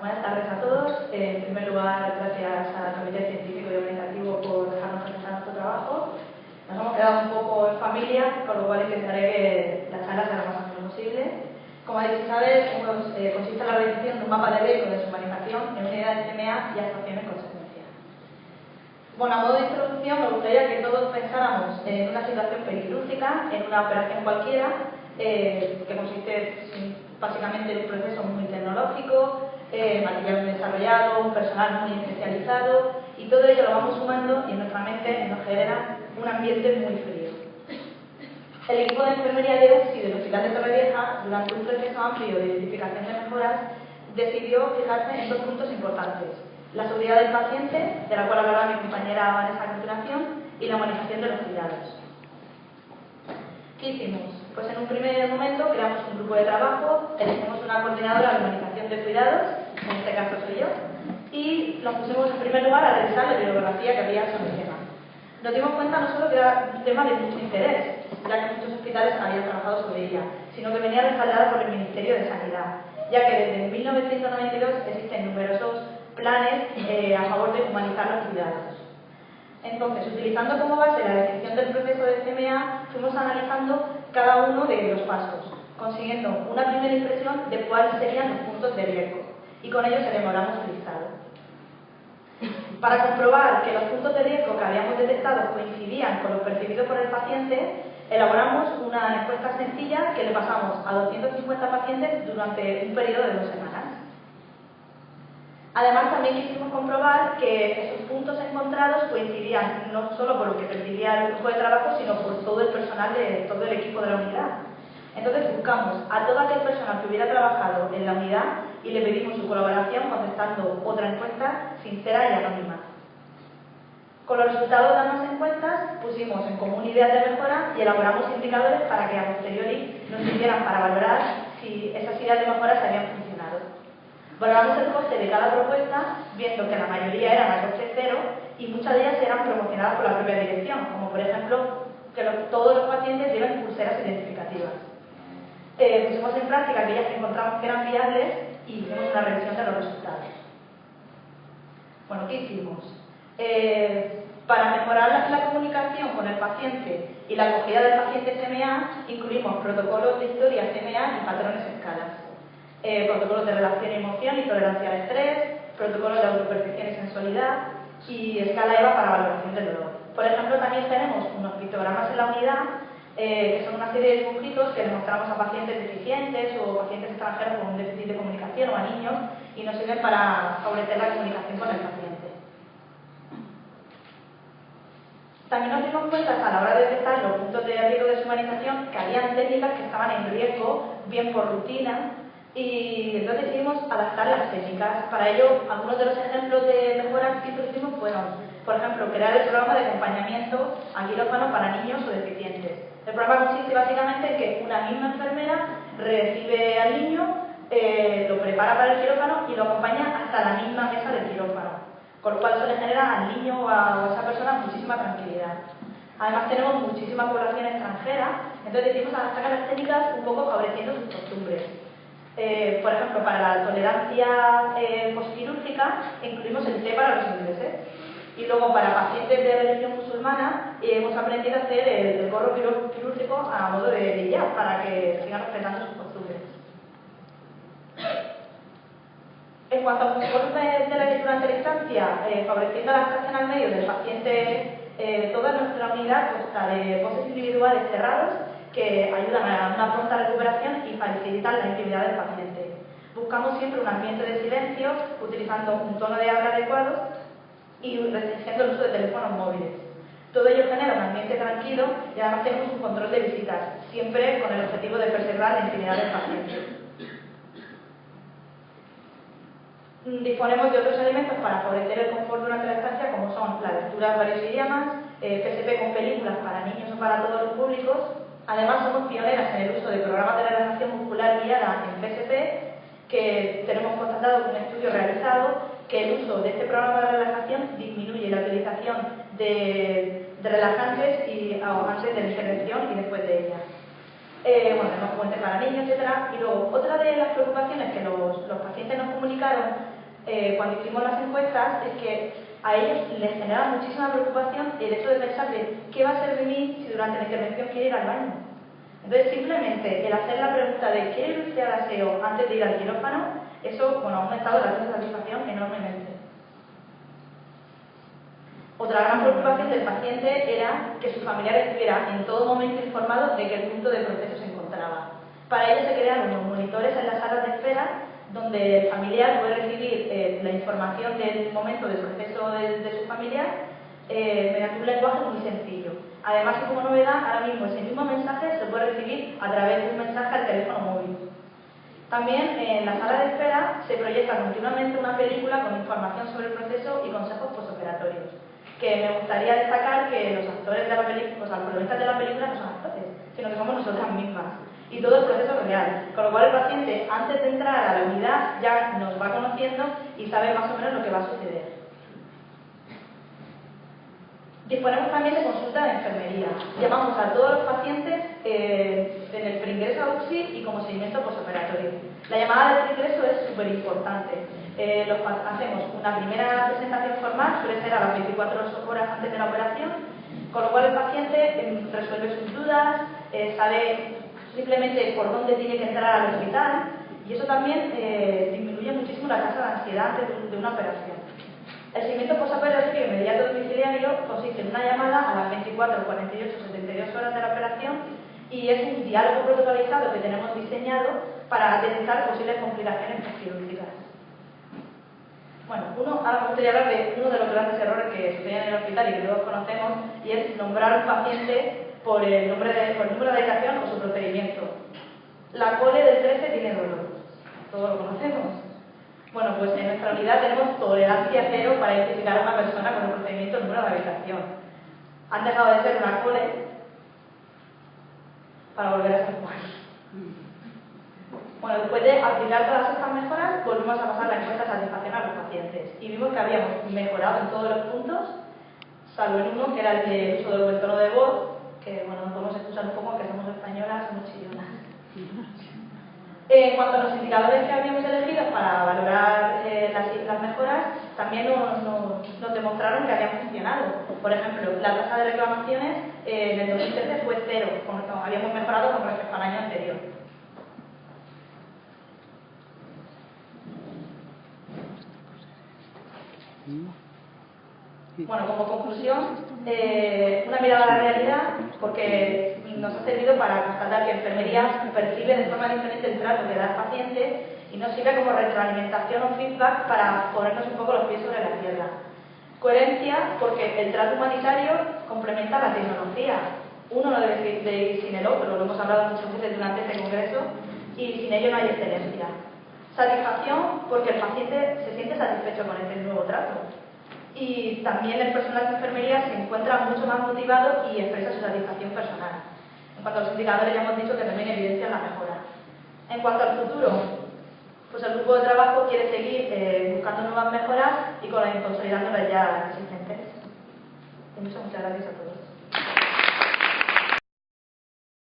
buenas tardes a todos. En primer lugar, gracias al Comité Científico y Organizativo por dejarnos presentar nuestro trabajo. Nos hemos quedado un poco en familia, con lo cual intentaré que la charla sea lo más amena posible. Como ha dicho Isabel, consiste en la realización de un mapa de riesgo de deshumanización en unidades CMA y actuación en consecuencia. Bueno, a modo de introducción, me gustaría que todos pensáramos en una situación periquirúrgica, en una operación cualquiera, que consiste básicamente en un proceso muy tecnológico, material muy desarrollado, un personal muy especializado, y todo ello lo vamos sumando y en nuestra mente nos genera un ambiente muy frío. El equipo de enfermería de UCSI del Hospital de Torrevieja, durante un proceso amplio de identificación de mejoras, decidió fijarse en dos puntos importantes: la seguridad del paciente, de la cual hablará mi compañera Vanessa a continuación, y la humanización de los cuidados. ¿Qué hicimos? Pues en un primer momento creamos un grupo de trabajo, elegimos una coordinadora de humanización de cuidados, en este caso soy yo, y nos pusimos en primer lugar a revisar la bibliografía que había sobre el tema. Nos dimos cuenta no solo que era un tema de mucho interés, ya que muchos hospitales habían trabajado sobre ella, sino que venía respaldada por el Ministerio de Sanidad, ya que desde 1992 existen numerosos planes a favor de humanizar los cuidados. Entonces, utilizando como base la descripción del proceso de CMA, fuimos analizando cada uno de los pasos, consiguiendo una primera impresión de cuáles serían los puntos de riesgo, y con ellos elaboramos un listado. Para comprobar que los puntos de riesgo que habíamos detectado coincidían con los percibidos por el paciente, elaboramos una encuesta sencilla que le pasamos a 250 pacientes durante un periodo de 2 semanas. Además, también quisimos comprobar que esos puntos encontrados coincidían no solo por lo que percibía el grupo de trabajo, sino por todo el personal de todo el equipo de la unidad. Entonces buscamos a todo aquel personal que hubiera trabajado en la unidad y le pedimos su colaboración contestando otra encuesta sincera y anónima. Con los resultados de ambas encuestas pusimos en común ideas de mejora y elaboramos indicadores para que a posteriori nos sirvieran para valorar si esas ideas de mejora se habían funcionado. Valoramos el coste de cada propuesta, viendo que la mayoría eran a coste cero y muchas de ellas eran promocionadas por la propia dirección, como por ejemplo que todos los pacientes lleven pulseras identificativas. Pusimos en práctica aquellas que encontramos que eran viables y hicimos una revisión de los resultados. Bueno, ¿qué hicimos? Para mejorar la comunicación con el paciente y la acogida del paciente CMA, incluimos protocolos de historia CMA y patrones escalas. Protocolos de relación y emoción y tolerancia al estrés, protocolos de autopercepción y sensualidad y escala EVA para valoración del dolor. Por ejemplo, también tenemos unos pictogramas en la unidad que son una serie de dibujitos que le mostramos a pacientes deficientes o pacientes extranjeros con un déficit de comunicación o a niños y nos sirven para favorecer la comunicación con el paciente. También nos dimos cuenta a la hora de detectar los puntos de riesgo de deshumanización que habían técnicas que estaban en riesgo, bien por rutina, y entonces decidimos adaptar las técnicas. Para ello, algunos de los ejemplos de mejoras que introducimos fueron, por ejemplo, crear el programa de acompañamiento a quirófano para niños o deficientes. El programa consiste básicamente en que una misma enfermera recibe al niño, lo prepara para el quirófano y lo acompaña hasta la misma mesa del quirófano, con lo cual eso le genera al niño o a esa persona muchísima tranquilidad. Además tenemos muchísima población extranjera, entonces decidimos adaptar las técnicas un poco favoreciendo sus costumbres. Por ejemplo, para la tolerancia postquirúrgica incluimos el té para los ingleses. Y luego para pacientes de religión musulmana hemos aprendido a hacer el gorro quirúrgico a modo de hijab para que sigan respetando sus costumbres. En cuanto a los informes de la lectura durante la estancia, favoreciendo la adaptación al medio del paciente, toda nuestra unidad consta de poses individuales cerrados que ayudan a una pronta recuperación y facilitan la intimidad del paciente. Buscamos siempre un ambiente de silencio, utilizando un tono de habla adecuado y restringiendo el uso de teléfonos móviles. Todo ello genera un ambiente tranquilo y además tenemos un control de visitas, siempre con el objetivo de preservar la intimidad del paciente. Disponemos de otros elementos para favorecer el confort durante la estancia, como son la lectura de varios idiomas, PSP con películas para niños o para todos los públicos. Además, somos pioneras en el uso de programas de relajación muscular guiada en PSP, que tenemos constatado con un estudio realizado que el uso de este programa de relajación disminuye la utilización de relajantes y antes de la intervención y después de ella. Bueno, tenemos puentes para niños, etc. Y luego, otra de las preocupaciones que los pacientes nos comunican explicaron cuando hicimos las encuestas es que a ellos les genera muchísima preocupación el hecho de pensar de qué va a ser de mí si durante la intervención quiero ir al baño. Entonces, simplemente el hacer la pregunta de ¿quiere ir usted al aseo antes de ir al quirófano? Eso, bueno, ha aumentado la tasa de satisfacción enormemente. Otra gran preocupación del paciente era que sus familiares estuvieran en todo momento informados de que el punto de proceso se encontraba. Para ello se crearon unos monitores en las salas de espera donde el familiar puede recibir la información del momento del proceso de su familiar mediante un lenguaje muy sencillo. Además, y como novedad, ahora mismo ese mismo mensaje se puede recibir a través de un mensaje al teléfono móvil. También en la sala de espera se proyecta continuamente una película con información sobre el proceso y consejos postoperatorios. Que me gustaría destacar que los actores de la película, los protagonistas de la película no son actores, sino que somos nosotras mismas. Y todo el proceso es real. Con lo cual el paciente, antes de entrar a la unidad, ya nos va conociendo y sabe más o menos lo que va a suceder. Disponemos también de consulta de enfermería. Llamamos a todos los pacientes en el preingreso a UCI y como seguimiento postoperatorio. La llamada de preingreso es súper importante. Hacemos una primera presentación formal, suele ser a las 24 horas antes de la operación, con lo cual el paciente resuelve sus dudas, sabe simplemente por dónde tiene que entrar al hospital y eso también disminuye muchísimo la tasa de ansiedad antes de una operación. El seguimiento postoperatorio inmediato domiciliario consiste en una llamada a las 24, 48, 72 horas de la operación y es un diálogo protocolizado que tenemos diseñado para detectar posibles complicaciones postquirúrgicas. Bueno, ahora me gustaría hablar de uno de los grandes errores que suceden en el hospital y que todos conocemos y es nombrar a un paciente por el número de dedicación o su procedimiento. La cole del 13 tiene dolor. Todos lo conocemos. Bueno, pues en nuestra unidad tenemos tolerancia cero para identificar a una persona con el procedimiento número de habitación. Han dejado de ser una cole para volver a ser cual. Bueno, después de aplicar todas estas mejoras, volvimos a pasar la encuesta de satisfacción a los pacientes y vimos que habíamos mejorado en todos los puntos, salvo en uno que era el de uso del buen tono de voz, que bueno, podemos excusar un poco que somos españolas, somos chillonas. En cuanto a los indicadores que habíamos elegido para valorar las mejoras, también nos demostraron que habían funcionado. Por ejemplo, la tasa de reclamaciones en el 2013 fue cero, habíamos mejorado con respecto al año anterior. Bueno, como conclusión, una mirada a la realidad, porque nos ha servido para constatar que enfermería percibe de forma diferente el trato que da el paciente y nos sirve como retroalimentación o feedback para ponernos un poco los pies sobre la tierra. Coherencia, porque el trato humanitario complementa la tecnología. Uno no debe ir sin el otro, lo hemos hablado muchas veces durante este congreso, y sin ello no hay excelencia. Satisfacción, porque el paciente se siente satisfecho con este nuevo trato. Y también el personal de enfermería se encuentra mucho más motivado y expresa su satisfacción personal. En cuanto a los indicadores, ya hemos dicho que también evidencian la mejora. En cuanto al futuro, pues el grupo de trabajo quiere seguir buscando nuevas mejoras y consolidando las ya existentes. Y muchas gracias a todos.